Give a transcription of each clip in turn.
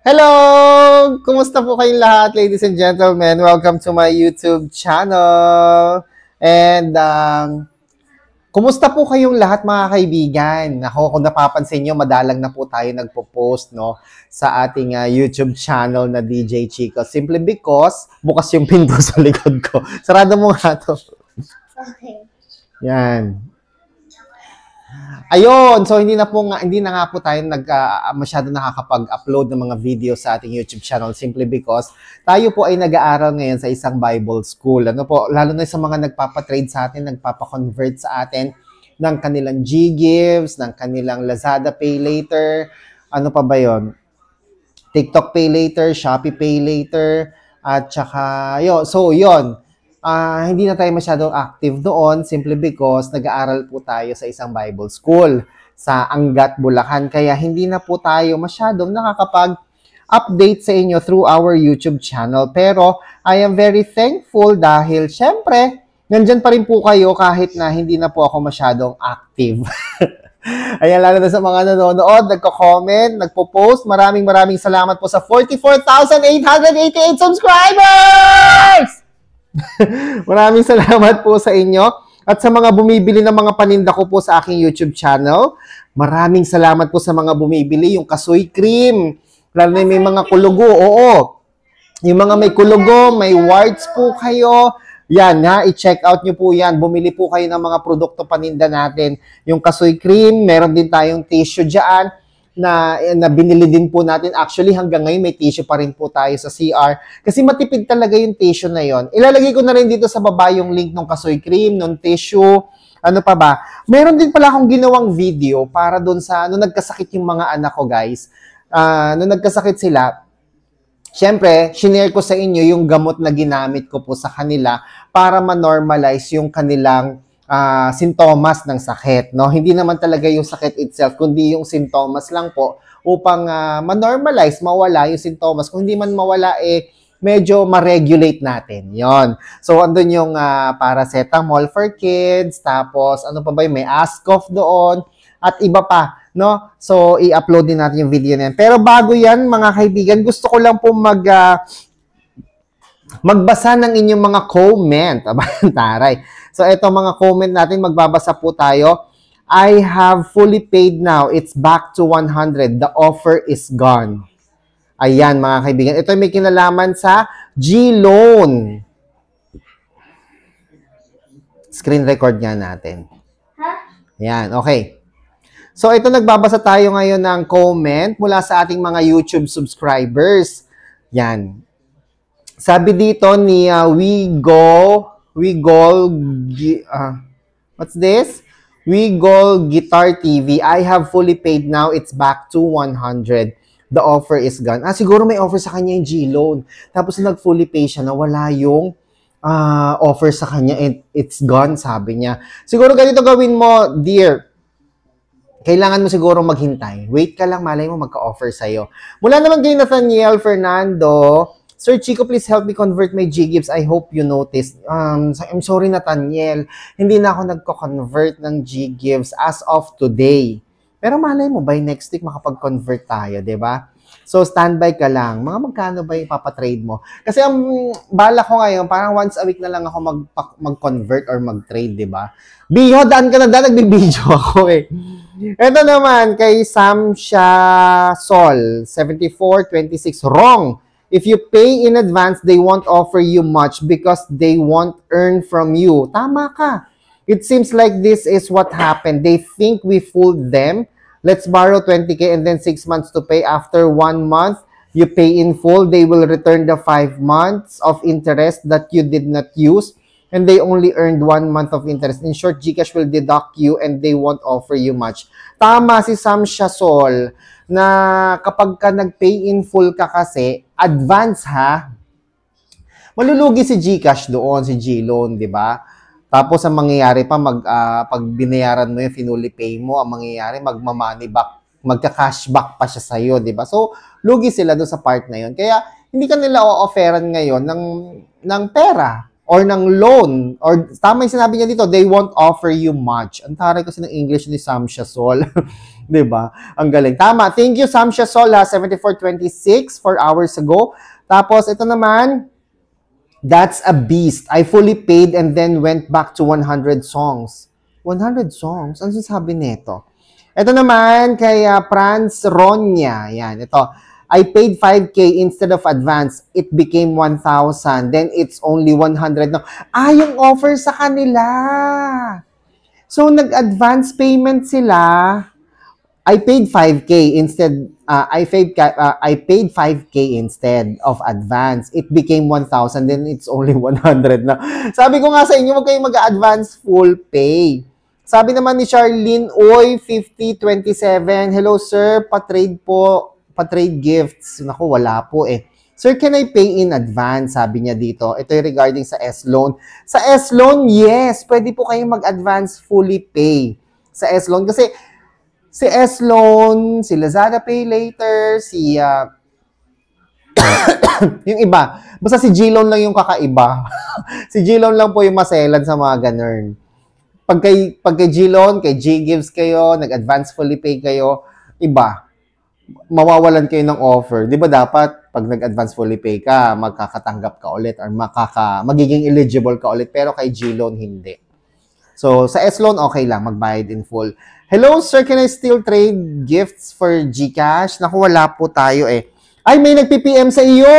Hello! Kumusta po kayong lahat, ladies and gentlemen? Welcome to my YouTube channel. And, kumusta po kayong lahat, mga kaibigan? Ako, kung napapansin nyo, madalang na po tayo nagpo-post, no, sa ating YouTube channel na DJ Chico. Simply because, bukas yung pinto sa likod ko. Sarado mo nga to. Okay. Yan. Ayun, so hindi na nga po tayo masyado nakakapag-upload ng mga video sa ating YouTube channel simply because tayo po ay nag-aaral ngayon sa isang Bible school. Ano po, lalo na sa mga nagpapa-trade sa atin, nagpapa-convert sa atin ng kanilang G-Gives, ng kanilang Lazada Pay Later, ano pa ba 'yon? TikTok Pay Later, Shopee Pay Later, at saka yun. Hindi na tayo masyadong active doon simply because nag-aaral po tayo sa isang Bible school sa Angat, Bulacan. Kaya hindi na po tayo masyadong nakakapag-update sa inyo through our YouTube channel. Pero I am very thankful dahil syempre, nandyan pa rin po kayo kahit na hindi na po ako masyadong active. Ayan, lalo na sa mga nanonood, nagko-comment, nagpo-post. Maraming salamat po sa 44,888 subscribers! Maraming salamat po sa inyo. At sa mga bumibili ng mga paninda ko po sa aking YouTube channel, maraming salamat po sa mga bumibili. Yung Kasoy Cream, lalo na may mga kulugo. Oo, yung mga may kulugo, may warts po kayo. Yan ha, i-check out nyo po yan. Bumili po kayo ng mga produkto paninda natin. Yung Kasoy Cream, meron din tayong tissue dyan na binili din po natin. Actually, hanggang ngayon may tissue pa rin po tayo sa CR. Kasi matipid talaga yung tissue na yon. Ilalagay ko na rin dito sa baba yung link ng Kasoy Cream, ng tissue, ano pa ba. Meron din pala akong ginawang video para doon sa, nung nagkasakit yung mga anak ko, guys. Nung nagkasakit sila, syempre, shinare ko sa inyo yung gamot na ginamit ko po sa kanila para ma-normalize yung kanilang sintomas ng sakit, no? Hindi naman talaga yung sakit itself, kundi yung sintomas lang po upang ma-normalize, mawala yung sintomas. Kung hindi man mawala, medyo ma-regulate natin. Yon. So, andun yung paracetamol for kids, tapos ano pa ba yung may Ascof doon, at iba pa, no? So, i-upload din natin yung video na yan. Pero bago yan, mga kaibigan, gusto ko lang po magbasa ng inyong mga comment. Aba, taray. So, ito mga comment natin, magbabasa po tayo. I have fully paid now. It's back to 100. The offer is gone. Ayan, mga kaibigan. Ito may kinalaman sa G-Loan. Screen record nga natin. Ayan, okay. So, ito nagbabasa tayo ngayon ng comment mula sa ating mga YouTube subscribers. Yan. Sabi dito ni what's this? Wigol Guitar TV. I have fully paid now. It's back to 100. The offer is gone. Siguro may offer sa kanya yung G-Loan. Tapos nag-fully pay siya na wala yung offer sa kanya and it's gone, sabi niya. Siguro ganito gawin mo, dear. Kailangan mo siguro maghintay. Wait ka lang, malay mo magka-offer sa'yo. Mula naman kay Nathaniel Fernando, Sir Chico, please help me convert my G-Gives. I hope you noticed. I'm sorry, Nathaniel. Hindi na ako nagko-convert ng G-Gives as of today. Pero malay mo, by next week makapag-convert tayo, di ba? So, standby ka lang. Mga magkano ba yung papatrade mo? Kasi ang bala ko ngayon, parang once a week na lang ako mag-convert or mag-trade, di ba? Biho, daan ka na daan, nagbibideo ako eh. Ito naman, kay Samsha Sol, 7426, wrong. If you pay in advance, they won't offer you much because they won't earn from you. Tama ka. It seems like this is what happened. They think we fooled them. Let's borrow 20K and then 6 months to pay. After 1 month, you pay in full. They will return the 5 months of interest that you did not use. And they only earned 1 month of interest. In short, GCash will deduct you and they won't offer you much. Tama si Sam Shasol na kapag ka nag-pay in full ka kasi, advance ha, malulugi si GCash doon, si G-Loan, di ba? Tapos ang mangyayari pa, pag binayaran mo yung finally pay mo, ang mangyayari, magma-money back, magka-cashback pa siya sa'yo, di ba? So, lugi sila doon sa part na yun. Kaya, hindi ka nila o-offeran ngayon ng pera. or ng loan, or tama yung sinabi niya dito, they won't offer you much. Ang taray kasi ng English ni Sam Shasol. Diba? Ang galing. Tama. Thank you, Sam Shasol, 7426, 4 hours ago. Tapos, ito naman, that's a beast. I fully paid and then went back to 100 songs. 100 songs? Ano sabi nito? Ito naman, kay Franz Ronya. Yan, ito. I paid 5K instead of advance. It became 1,000. Then it's only 100 now. Yung offer sa kanila. So, nag-advance payment sila. I paid 5K instead. I paid 5K instead of advance. It became 1,000. Then it's only 100 na. Sabi ko nga sa inyo, huwag kayong mag-advance full pay. Sabi naman ni Charlene, Oy, 5027. Hello, sir. Pa-trade po. Pa-trade gifts. Naku, wala po eh. Sir, can I pay in advance? Sabi niya dito. Ito yung regarding sa S-Loan. Sa S-Loan, yes. Pwede po kayong mag-advance fully pay. Sa S-Loan. Kasi si S-Loan, si Lazada Pay Later, si yung iba. Basta si G-Loan lang yung kakaiba. Si G-Loan lang po yung maselan sa mga ganun. Pag kay G-Loan, kay G-Gives kayo, nag-advance fully pay kayo, iba. Mawawalan kayo ng offer. Di ba dapat, pag nag-advance fully pay ka, magkakatanggap ka ulit or magiging eligible ka ulit. Pero kay G-Loan, hindi. So, sa S-Loan, okay lang, magbayad in full. Hello, sir, can I still trade gifts for GCash? Naku, wala po tayo eh. Ay, may nag-PPM sa iyo.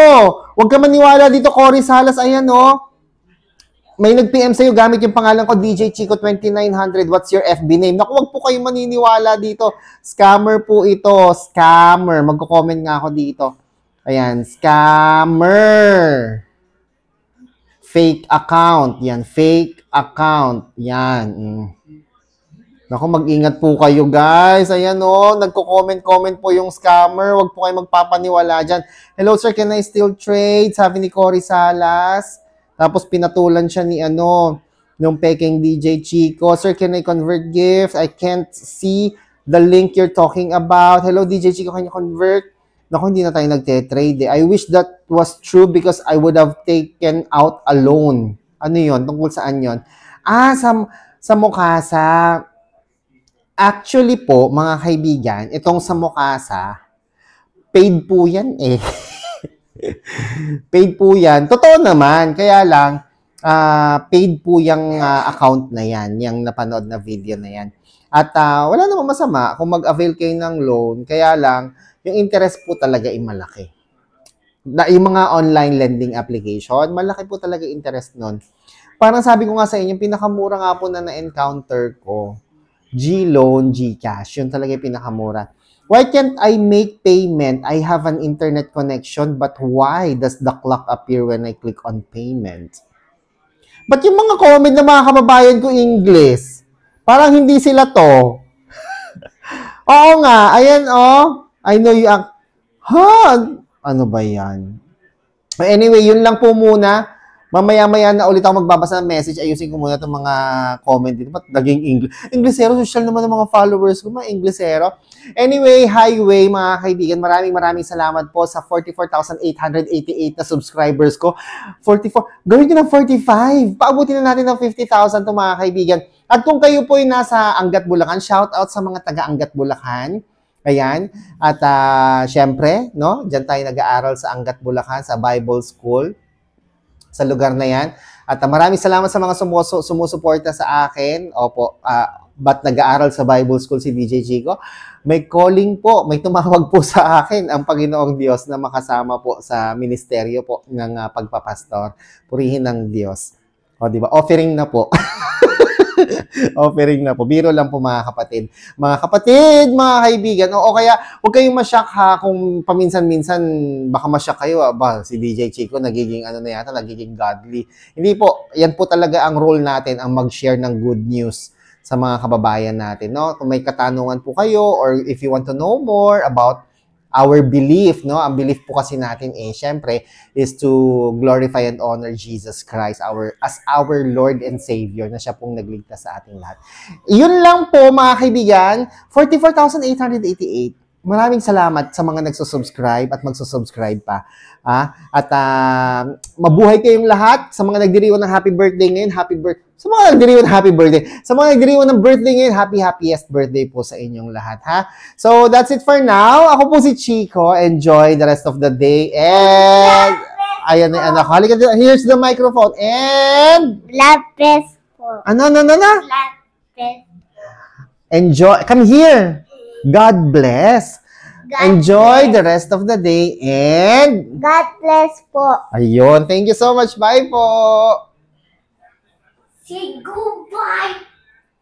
Huwag ka maniwala dito, Cory Salas. Ayan, oh. May nag-PM sa iyo gamit yung pangalan ko, DJ Chico 2900. What's your FB name? Naku, wag po kayo maniniwala dito. Scammer po ito. Scammer. Magko-comment nga ako dito. Ayan, scammer. Fake account. Yan, fake account. Yan. Naku, mag-ingat po kayo, guys. Ayan, oh. Nagko-comment po yung scammer. Wag po kayo magpapaniwala dyan. Hello, sir. Can I still trade? Sabi ni Cory Salas. Tapos pinatulan siya ni nung peking DJ Chico. Sir, can I convert gift? I can't see the link you're talking about. Hello, DJ Chico, can you convert? Naku, hindi na tayo nagte-trade eh. I wish that was true because I would have taken out a loan. Ano yon? Tungkol saan yon? Sa Mukasa. Actually po, mga kaibigan, itong sa Mukasa, paid po yan eh. Paid po yan. Totoo naman. Kaya lang, paid po yung account na yan. Yung napanood na video na yan. At wala namang masama kung mag-avail kayo ng loan. Kaya lang, yung interest po talaga ay malaki. Yung mga online lending application, malaki po talaga interest nun. Parang sabi ko nga sa inyo, pinakamura nga po na encounter ko, G-Loan, GCash. Yun talaga yung pinakamura. Why can't I make payment? I have an internet connection, but why does the clock appear when I click on payment? But yung mga comment ng mga kababayan ko English, parang hindi sila to. Oo nga, ayan oh. I know you act. Ano ba yan? Anyway, yun lang po muna. Mamaya-maya na ulit ako magbabasa ng message. Ayusin ko muna itong mga comment dito. Ba't naging English? Englishero, social naman ng mga followers ko, mga Englishero. Anyway, highway, mga kaibigan. Maraming salamat po sa 44,888 na subscribers ko. 44. Gawin ko ng 45. Paabutin na natin ng 50,000 to mga kaibigan. At kung kayo po ay nasa Angat, Bulacan, shout out sa mga taga Angat, Bulacan. Ayan. At syempre, no, dyan tayo nag-aaral sa Angat, Bulacan, sa Bible School. Sa lugar na yan. At maraming salamat sa mga sumusuporta sa akin. Opo, ba't nag-aaral sa Bible School si DJ Chico? May calling po, may tumawag po sa akin ang Panginoong Diyos na makasama po sa ministeryo po ng pagpapastor. Purihin ng Diyos. O, di ba? Offering na po. Offering na po. Biro lang po mga kapatid. Mga kapatid, mga kaibigan. O kaya, huwag kayong masyak ha kung paminsan-minsan baka masyak kayo. Si DJ Chico nagiging nagiging godly. Hindi po. Yan po talaga ang role natin, ang mag-share ng good news sa mga kababayan natin. No? Kung may katanungan po kayo or if you want to know more about our belief, no? Ang belief po kasi natin syempre, is to glorify and honor Jesus Christ as our Lord and Savior na siya pong nagligtas sa ating lahat. Yun lang po mga kaibigan, 44,888. Maraming salamat sa mga nagsusubscribe at magsusubscribe pa. At mabuhay kayong lahat. Sa mga nagdiriwang ng happy birthday ngayon, sa mga nagdiriwang ng happy birthday. Sa mga nagdiriwang ng birthday ngayon, happiest birthday po sa inyong lahat, ha? So, that's it for now. Ako po si Chico. Enjoy the rest of the day. And, ayan na anak. Halika dito. Here's the microphone. And, Lapis po. ano? Lapis. Enjoy. Come here. God bless. Enjoy the rest of the day and God bless po. ayun. Thank you so much. Bye po. Say goodbye.